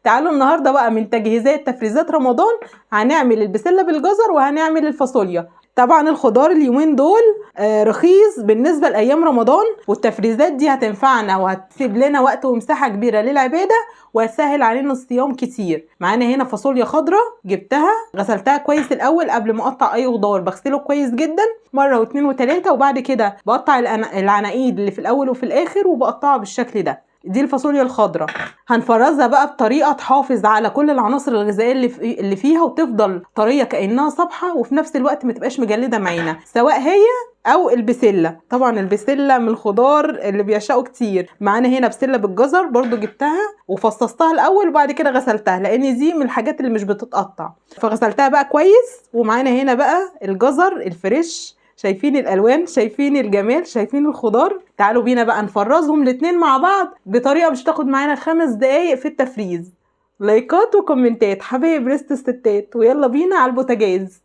تعالوا النهارده بقى من تجهيزات تفريزات رمضان هنعمل البسله بالجزر وهنعمل الفاصوليا. طبعا الخضار اليومين دول رخيص بالنسبه لايام رمضان، والتفريزات دي هتنفعنا وهتسيب لنا وقت ومساحه كبيره للعباده وهتسهل علينا الصيام كتير. معانا هنا فاصوليا خضراء، جبتها غسلتها كويس الاول قبل ما اقطع اي خضار، بغسله كويس جدا مره واثنين وثلاثه، وبعد كده بقطع العناقيد اللي في الاول وفي الاخر وبقطعها بالشكل ده. دي الفاصوليا الخضراء هنفرزها بقى بطريقه تحافظ على كل العناصر الغذائيه اللي فيها وتفضل طريه كانها صبحه، وفي نفس الوقت ما تبقاش مجلده معانا، سواء هي او البسله. طبعا البسله من الخضار اللي بيعشقوا كتير. معانا هنا بسله بالجزر برضو، جبتها وفصصتها الاول وبعد كده غسلتها لان دي من الحاجات اللي مش بتتقطع، فغسلتها بقى كويس. ومعانا هنا بقى الجزر الفريش، شايفين الالوان، شايفين الجمال، شايفين الخضار. تعالوا بينا بقى نفرزهم الاتنين مع بعض بطريقه مش تاخد معانا 5 دقايق في التفريز. لايكات وكومنتات حبايب ريست الستات، ويلا بينا على البوتاجاز.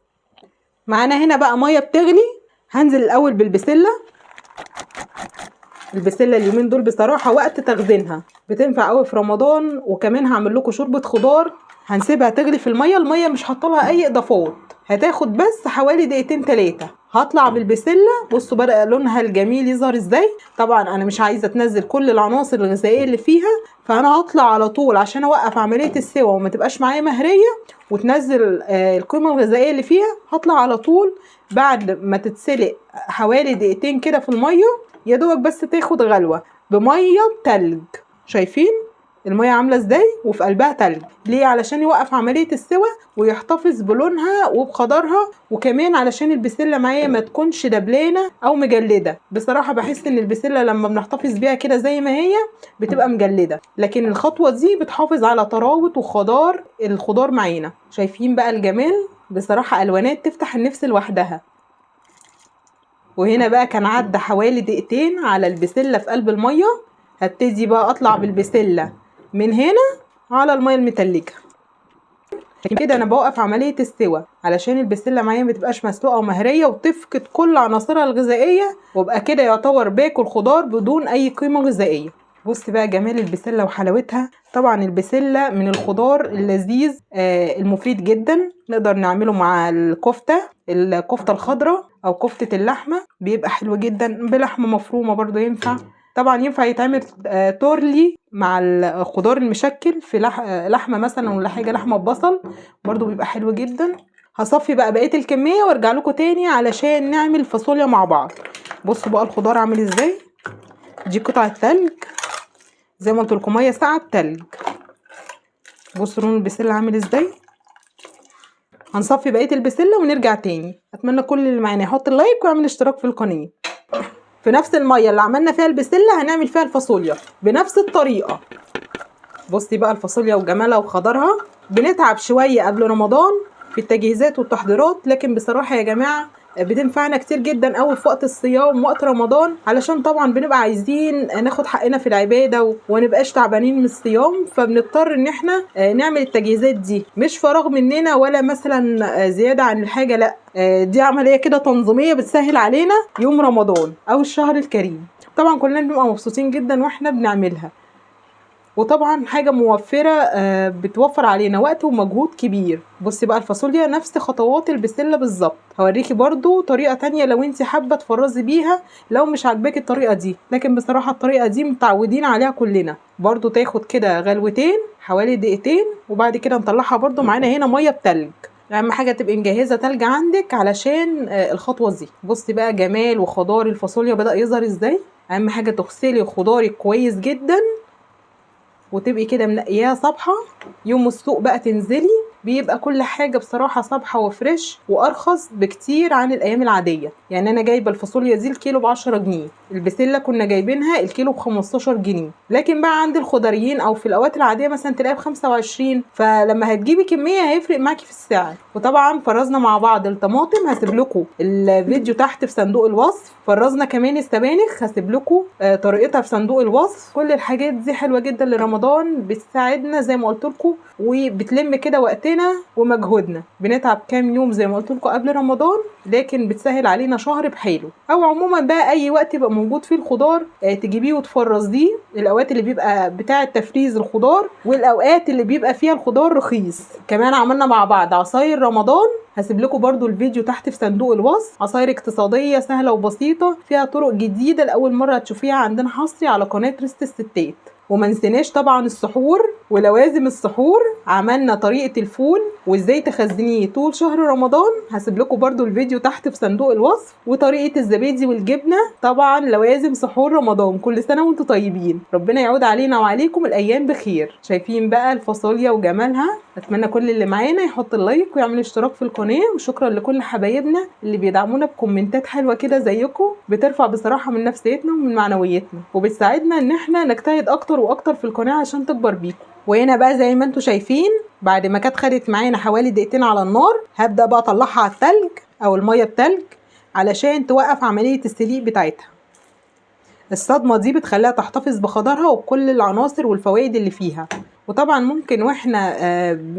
معانا هنا بقى ميه بتغلي، هنزل الاول بالبسله. البسله اليومين دول بصراحه وقت تخزينها بتنفع قوي في رمضان، وكمان هعمل لكم شوربه خضار هنسيبها تغلي في الميه مش حاطه لها اي اضافات، هتاخد بس حوالي دقيقتين 3. هطلع بالبسله، بصوا بقى لونها الجميل يظهر ازاي. طبعا انا مش عايزه تنزل كل العناصر الغذائيه اللي فيها، فانا هطلع على طول عشان اوقف عمليه السوا وما تبقاش معايا مهريه وتنزل القيمه الغذائيه اللي فيها. هطلع على طول بعد ما تتسلق حوالي دقيقتين كده في الميه، يا دوبك بس تاخد غلوه بميه تلج. شايفين الميه عامله ازاي وفي قلبها تلج؟ ليه؟ علشان يوقف عمليه السوى ويحتفظ بلونها وبخضرها، وكمان علشان البسله معايا ما تكونش دبلانه او مجلده. بصراحه بحس ان البسله لما بنحتفظ بيها كده زي ما هي بتبقى مجلده، لكن الخطوه دي بتحافظ على طراوه وخضار الخضار معانا. شايفين بقى الجمال؟ بصراحه الوانات تفتح النفس لوحدها. وهنا بقى كان عدى حوالي دقيقتين على البسله في قلب الميه. هبتدي بقى اطلع بالبسله من هنا على الميه المتلجه كده. انا بوقف عمليه السوى علشان البسله معايا ما تبقاش مسلوقه ومهريه وتفقد كل عناصرها الغذائيه، وابقى كده يعتبر باكل خضار بدون اي قيمه غذائيه. بص بقى جمال البسله وحلاوتها. طبعا البسله من الخضار اللذيذ المفيد جدا، نقدر نعمله مع الكفته الخضراء او كفته اللحمه، بيبقى حلو جدا. بلحمه مفرومه برضو ينفع. طبعا ينفع يتعمل تورلي مع الخضار المشكل في لحمه مثلا ولا حاجه، لحمه ببصل برضو بيبقى حلو جدا. هصفي بقى بقيه الكميه وارجع لكم تاني علشان نعمل فاصوليا مع بعض. بصوا بقى الخضار عامل ازاي. دي قطعه تلج زي ما قلت لكم، ميه ساقعه بتلج. بصوا لون البسله عامل ازاي. هنصفي بقيه البسله ونرجع تاني. اتمنى كل اللي معانا يحط اللايك ويعمل اشتراك في القناه. في نفس الميه اللي عملنا فيها البسله هنعمل فيها الفاصوليا بنفس الطريقه. بصي بقى الفاصوليا وجمالها وخضرها. بنتعب شويه قبل رمضان في التجهيزات والتحضيرات، لكن بصراحه يا جماعه بتنفعنا كتير جدا قوي في وقت الصيام وقت رمضان، علشان طبعا بنبقى عايزين ناخد حقنا في العباده ونبقاش تعبانين من الصيام، فبنضطر ان احنا نعمل التجهيزات دي. مش فراغ مننا ولا مثلا زياده عن الحاجه، لا، دي عمليه كده تنظيميه بتسهل علينا يوم رمضان او الشهر الكريم. طبعا كلنا بنبقى مبسوطين جدا واحنا بنعملها، وطبعا حاجه موفره بتوفر علينا وقت ومجهود كبير. بصي بقى الفاصوليا نفس خطوات البسله بالظبط. هوريكي برضو طريقه تانية لو انت حابه تفرزي بيها لو مش عاجباكي الطريقه دي، لكن بصراحه الطريقه دي متعودين عليها كلنا. برضو تاخد كده غلوتين حوالي دقيقتين، وبعد كده نطلعها. برضو معانا هنا ميه بتلج، اهم حاجه تبقي مجهزه تلج عندك علشان الخطوه دي. بصي بقى جمال وخضار الفاصوليا بدا يظهر ازاي. اهم حاجه تغسلي خضارك كويس جدا وتبقي كده منقياها صبحه. يوم السوق بقى تنزلي بيبقى كل حاجه بصراحه صبحه وفريش وارخص بكتير عن الايام العاديه. يعني انا جايبه الفاصوليا دي الكيلو ب10 جنيه، البسله كنا جايبينها الكيلو ب15 جنيه، لكن بقى عند الخضريين او في الاوقات العاديه مثلا تلاقيها ب25، فلما هتجيبي كميه هيفرق معاكي في السعر. وطبعا فرزنا مع بعض الطماطم، هسيب لكم الفيديو تحت في صندوق الوصف. فرزنا كمان السبانخ، هسيب لكم طريقتها في صندوق الوصف. كل الحاجات دي حلوه جدا لرمضان، بتساعدنا زي ما قلت لكم وبتلم كده وقتنا ومجهودنا. بنتعب كام يوم زي ما قلت لكم قبل رمضان، لكن بتسهل علينا شهر بحاله، او عموما بقى اي وقت يبقى موجود فيه الخضار تجيبيه وتفرزيه، الاوقات اللي بيبقى بتاعه تفريز الخضار والاوقات اللي بيبقى فيها الخضار رخيص. كمان عملنا مع بعض عصاير رمضان، هسيب لكم برضو الفيديو تحت في صندوق الوصف. عصاير اقتصاديه سهله وبسيطه، فيها طرق جديده لاول مره تشوفيها عندنا حصري على قناه ريست الستات. وما نسيناش طبعا السحور ولوازم السحور. عملنا طريقه الفول وازاي تخزنيه طول شهر رمضان، هسيب لكم برضو الفيديو تحت في صندوق الوصف. وطريقه الزبادي والجبنه، طبعا لوازم سحور رمضان. كل سنه وانتم طيبين، ربنا يعود علينا وعليكم الايام بخير. شايفين بقى الفاصوليا وجمالها. اتمنى كل اللي معانا يحط اللايك ويعمل اشتراك في القناه. وشكرا لكل حبايبنا اللي بيدعمونا بكومنتات حلوه كده زيكم، بترفع بصراحه من نفسيتنا ومن معنويتنا، وبتساعدنا ان احنا نجتهد اكتر واكتر في القناه عشان تكبر بيكم. وهنا بقى زي ما انتم شايفين، بعد ما كانت خدت معانا حوالي دقيقتين على النار، هبدا بقى اطلعها على التلج او الميه بتلج علشان توقف عمليه السليق بتاعتها. الصدمه دي بتخليها تحتفظ بخضرها وبكل العناصر والفوائد اللي فيها. وطبعا ممكن واحنا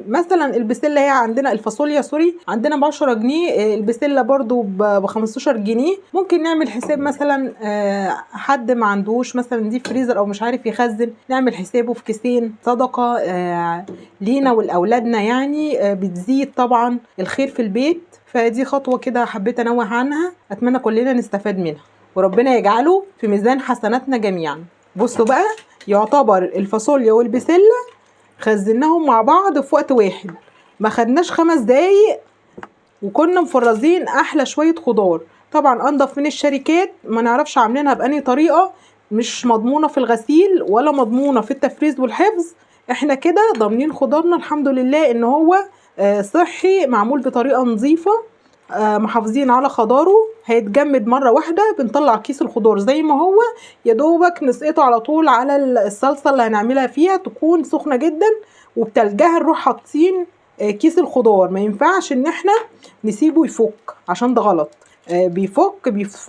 مثلا البسله، هي عندنا الفاصوليا سوري عندنا ب10 جنيه، البسله برضو ب15 جنيه. ممكن نعمل حساب مثلا حد ما عندوش مثلا دي فريزر او مش عارف يخزن، نعمل حسابه في كيسين صدقه لينا ولاولادنا، يعني بتزيد طبعا الخير في البيت. فدي خطوه كده حبيت انوه عنها، اتمنى كلنا نستفاد منها وربنا يجعله في ميزان حسناتنا جميعا. بصوا بقى، يعتبر الفاصوليا والبسله خزناهم مع بعض في وقت واحد، ما خدناش 5 دقايق، وكنا مفرزين احلى شويه خضار. طبعا انضف من الشركات، ما نعرفش عاملينها بأني طريقه، مش مضمونه في الغسيل ولا مضمونه في التفريز والحفظ. احنا كده ضامنين خضارنا الحمد لله ان هو صحي، معمول بطريقه نظيفه، محافظين على خضاره، هيتجمد مره واحده. بنطلع كيس الخضار زي ما هو، يا دوبك نسقطه على طول على الصلصه اللي هنعملها فيها، تكون سخنه جدا وبتلجها نروح حاطين كيس الخضار. ما ينفعش ان احنا نسيبه يفك عشان ده غلط.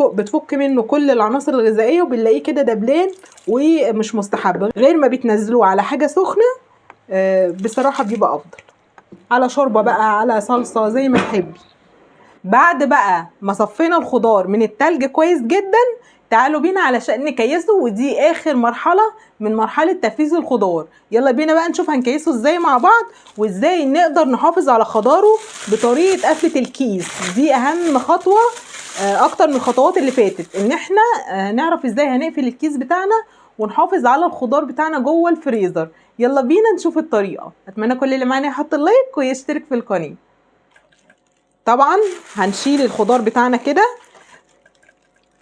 بتفك منه كل العناصر الغذائيه، وبنلاقيه كده دبلان ومش مستحب. غير ما بتنزلوه على حاجه سخنه بصراحه بيبقى افضل، على شوربه بقى، على صلصه، زي ما تحبي. بعد بقى ما صفينا الخضار من التلج كويس جدا، تعالوا بينا علشان نكيسه، ودي اخر مرحله من مرحله تفريز الخضار. يلا بينا بقى نشوف هنكيسه ازاي مع بعض، وازاي نقدر نحافظ على خضاره بطريقه قفله الكيس. دي اهم خطوه اكتر من الخطوات اللي فاتت، ان احنا نعرف ازاي هنقفل الكيس بتاعنا ونحافظ على الخضار بتاعنا جوه الفريزر. يلا بينا نشوف الطريقه. اتمنى كل اللي معانا يحط اللايك ويشترك في القناه. طبعا هنشيل الخضار بتاعنا كده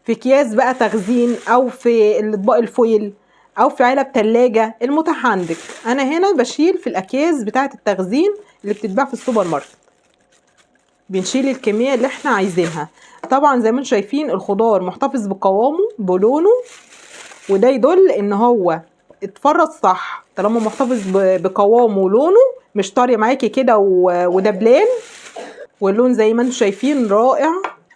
في اكياس بقى تخزين، او في الاطباق الفويل، او في علب تلاجة المتاح عندك. انا هنا بشيل في الاكياس بتاعه التخزين اللي بتتباع في السوبر ماركت. بنشيل الكميه اللي احنا عايزينها. طبعا زي ما انتم شايفين الخضار محتفظ بقوامه بلونه، وده يدل ان هو اتفرز صح. طالما محتفظ بقوامه ولونه، مش طري معاكي كده ودبلان، واللون زي ما انتم شايفين رائع.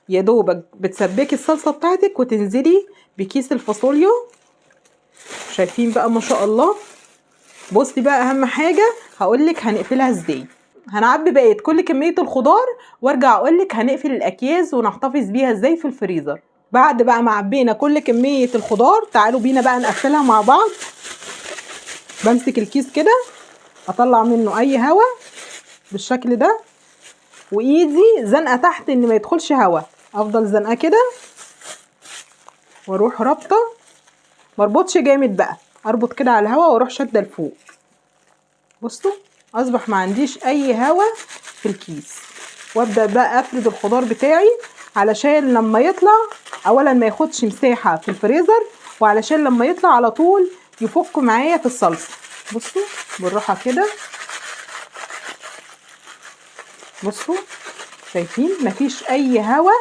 يا دوبك بتسبكي الصلصه بتاعتك وتنزلي بكيس الفاصوليا. شايفين بقى ما شاء الله. بصي بقى، اهم حاجه هقولك هنقفلها ازاي. هنعبي بقيه كل كميه الخضار وارجع اقولك هنقفل الاكياس ونحتفظ بيها ازاي في الفريزر. بعد بقى ما عبينا كل كميه الخضار، تعالوا بينا بقى نقفلها مع بعض. بمسك الكيس كده، اطلع منه اي هواء بالشكل ده، وايدي زنقه تحت ان ما يدخلش هواء. افضل زنقه كده واروح رابطه، مربطش جامد بقى، اربط كده على الهواء واروح شاده لفوق. بصوا، اصبح ما عنديش اي هواء في الكيس. وابدا بقى افرد الخضار بتاعي علشان لما يطلع اولا ما ياخدش مساحه في الفريزر، وعلشان لما يطلع على طول يفك معايا في الصلصه. بصوا بالراحه كده. بصوا شايفين مفيش اي هواء،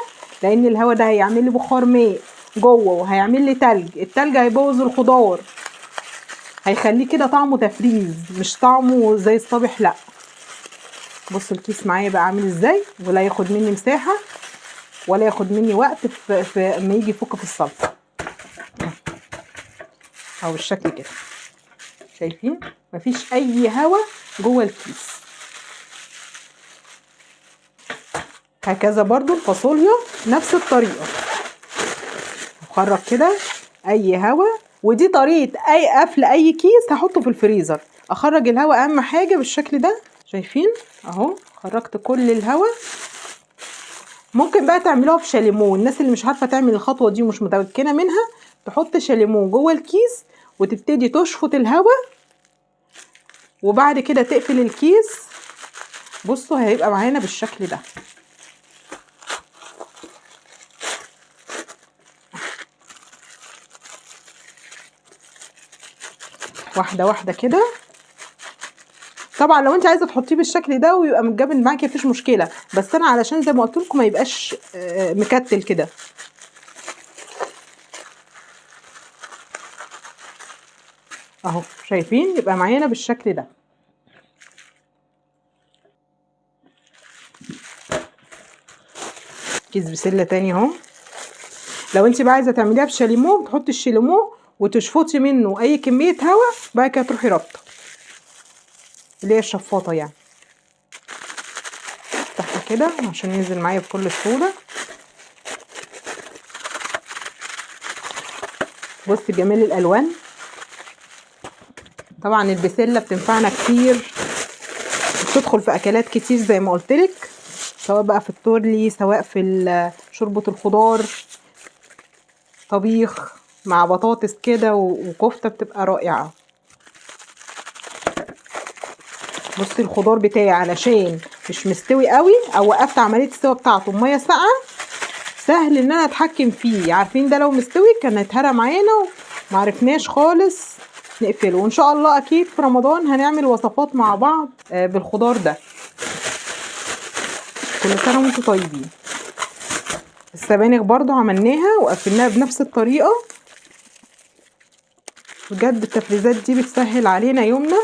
لان الهواء ده هيعمل لي بخار ماء جوه وهيعمل لي تلج. التلج هيبوظ الخضار، هيخليه كده طعمه تفريز، مش طعمه زي الصبح. لا، بصوا الكيس معايا بقى عامل ازاي، ولا ياخد مني مساحه ولا ياخد مني وقت في اما يجي يفك في الصلصه. او بالشكل كده، شايفين مفيش اي هواء جوه الكيس. هكذا برضو الفاصوليا نفس الطريقه. خرج كده اي هوا. ودي طريقه اي قفل اي كيس هحطه في الفريزر. اخرج الهوا اهم حاجه بالشكل ده. شايفين اهو خرجت كل الهوا. ممكن بقى تعملوها بشاليمو. الناس اللي مش عارفه تعمل الخطوه دي ومش متمكنه منها تحط شاليمو جوه الكيس وتبتدي تشفط الهوا، وبعد كده تقفل الكيس. بصوا هيبقى معانا بالشكل ده. واحده واحده كده. طبعا لو انت عايزه تحطيه بالشكل ده ويبقى متجمد معاكي مفيش مشكله، بس انا علشان زي ما قلت لكم ما يبقاش مكتل كده. اهو شايفين يبقى معانا بالشكل ده. كيس بسله تاني اهو. لو انت بقى عايزه تعمليها بشاليمو بتحطي الشاليمو وتشفطي منه اي كميه هواء، بعد كده تروحي رابطه اللي هي الشفاطه يعني. افتحها كده عشان ينزل معايا بكل سهوله. بصي جمال الالوان. طبعا البسله بتنفعنا كتير، بتدخل في اكلات كتير زي ما قلتلك، سواء بقى في التورلي، سواء في شوربه الخضار، طبيخ مع بطاطس كده وكفته بتبقى رائعه. بصي الخضار بتاعي علشان مش مستوي قوي او وقفت عمليه السوا بتاعته بميه ساقعه، سهل ان انا اتحكم فيه. عارفين ده لو مستوي كان هيتهرى معانا ومعرفناش خالص نقفله. وان شاء الله اكيد في رمضان هنعمل وصفات مع بعض بالخضار ده. كل سنه وانتم طيبين. السبانخ برضو عملناها وقفلناها بنفس الطريقه. بجد التفريزات دي بتسهل علينا يومنا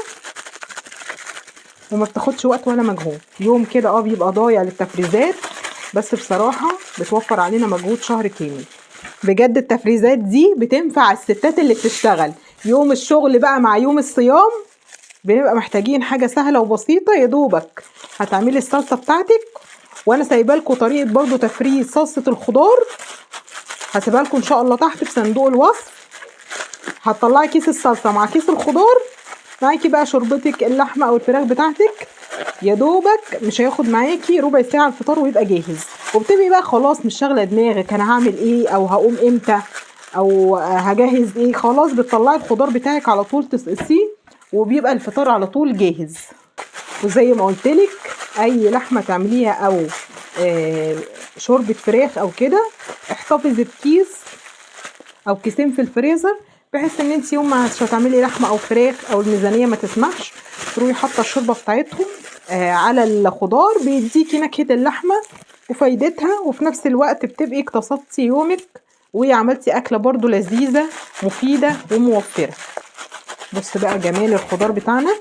وما بتاخدش وقت ولا مجهود. يوم كده بيبقى ضايع للتفريزات، بس بصراحه بتوفر علينا مجهود شهر كامل. بجد التفريزات دي بتنفع الستات اللي بتشتغل يوم الشغل بقى مع يوم الصيام. بنبقى محتاجين حاجه سهله وبسيطه. يا دوبك هتعملي الصلصه بتاعتك، وانا سايبه لكم طريقه برضو تفريز صلصه الخضار، هسيبها لكم ان شاء الله تحت في صندوق الوصف. هتطلعي كيس الصلصه مع كيس الخضار، معاكي بقى شوربتك اللحمه او الفراخ بتاعتك. يا دوبك مش هياخد معاكي ربع ساعه الفطار ويبقى جاهز. وبتبقي بقى خلاص مش شاغله دماغك انا هعمل ايه او هقوم امتى او هجهز ايه. خلاص بتطلعي الخضار بتاعك على طول تسقسيه وبيبقى الفطار على طول جاهز. وزي ما قلتلك اي لحمه تعمليها او شوربه فراخ او كده، احتفظي بكيس او كيسين في الفريزر، بحيث ان انت يوم ما هتعملي لحمه او فراخ او الميزانيه ما تسمحش تروحي حاطه الشوربه بتاعتهم على الخضار. بيديكي نكهه اللحمه وفايدتها، وفي نفس الوقت بتبقي اقتصدتي يومك وعملتي اكله برضو لذيذه مفيده وموفره. بص بقى جمال الخضار بتاعنا.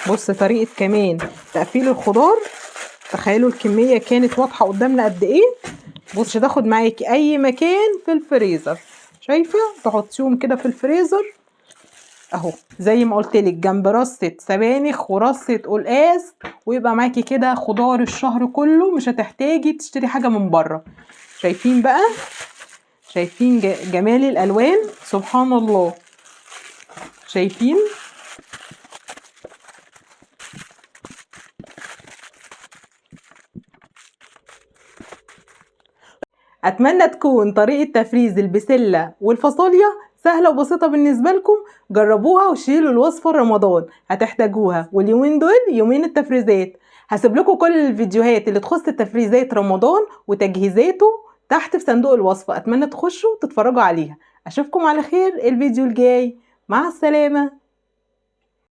بص طريقه كمان تقفيل الخضار، تخيلوا الكميه كانت واضحه قدامنا قد ايه. بص تاخد معاكي اي مكان في الفريزر. شايفه تحطيهم كده في الفريزر اهو زي ما قلت لك، جنب رصه سبانخ ورصه قلقاس، ويبقى معاكي كده خضار الشهر كله. مش هتحتاجي تشتري حاجه من بره. شايفين بقى، شايفين جمال الالوان سبحان الله. شايفين اتمنى تكون طريقه تفريز البسله والفاصوليا سهله وبسيطه بالنسبه لكم. جربوها وشيلوا الوصفه رمضان هتحتاجوها. واليومين دول يومين التفريزات. هسيب لكم كل الفيديوهات اللي تخص التفريزات رمضان وتجهيزاته تحت في صندوق الوصف. اتمنى تخشوا تتفرجوا عليها. اشوفكم على خير الفيديو الجاي. مع السلامه.